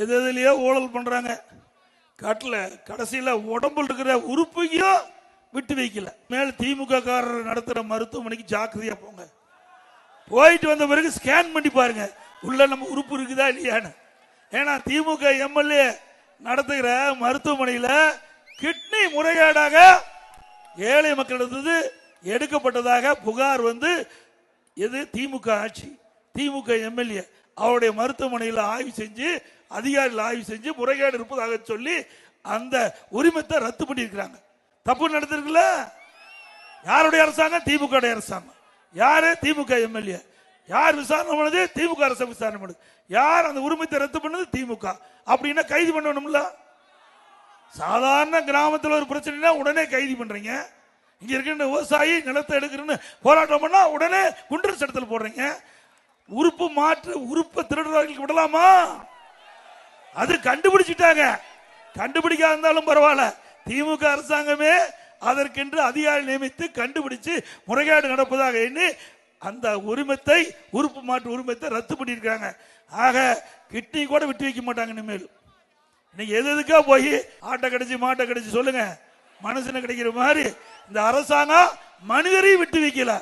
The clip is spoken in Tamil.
எதுலயோ ஊழல் பண்றாங்க. காட்டுல கடைசியில உடம்புல இருக்கிற உறுப்பையும் விட்டு வைக்கல. மேல திமுக காரர் நடத்துற மருத்துவமனைக்கு ஜாக்கிரதையா போங்க. போயிட்டு வந்த பிறகு ஸ்கேன் பண்ணி பாருங்க உள்ள நம்ம உறுப்பு இருக்குதா இல்லையான்னு. ஏன்னா திமுக எம்எல்ஏ நடத்துகிற மருத்துவமனையில கிட்னி முறைகேடாக ஏழை மக்களிடத்து எடுக்கப்பட்டதாக புகார் வந்து எது திமுக ஆட்சி திமுக எம்எல்ஏ அவருடைய மருத்துவமனையில் ஆய்வு செஞ்சு அதிகாரிகள் ஆய்வு செஞ்சு முறைகேடு இருப்பதாக சொல்லி அந்த உரிமத்தை ரத்து பண்ணியிருக்கிறாங்க. தப்பு நடந்திருக்குல்ல. யாருடைய அரசாங்கம்? திமுக அரசாங்கம். யாரு? திமுக எம்எல்ஏ. யார் விசாரணை பண்ணது? திமுக அரசு விசாரணை பண்ணுது. யார் அந்த உரிமத்தை ரத்து பண்ணது? திமுக. அப்படின்னா கைது பண்ணணும்ல. சாதாரண கிராமத்தில் ஒரு பிரச்சனைனா உடனே கைது பண்றீங்க. இங்க இருக்கின்ற விவசாயி நிலத்தை எடுக்கிறன்னு போராட்டம் பண்ணா உடனே குண்டர் சட்டத்தில் போடுறீங்க. உறுப்பு மாற்று உறுப்பை திருடுறவர்களுக்கு விடலாமா? அது கண்டுபிடிச்சிட்டாங்க. கண்டுபிடிக்காத இருந்தாலும் பரவாயில்ல, திமுக அரசாங்கமே அதற்கென்று அதிகாரி நியமித்து கண்டுபிடிச்சு முறைகேடு நடப்பதாக எண்ணி அந்த உரிமத்தை உறுப்பு மாற்று உரிமத்தை ரத்து பண்ணியிருக்காங்க. ஆக கிட்னி கூட விட்டு வைக்க மாட்டாங்க இனிமேல். இன்னைக்கு எதுக்கா போய் ஆட்டை கடிச்சு மாட்டை கடிச்சு சொல்லுங்க, மனுஷனை கிடைக்கிற மாதிரி இந்த அரசாங்கம் மனிதரையும் விட்டு வைக்கல.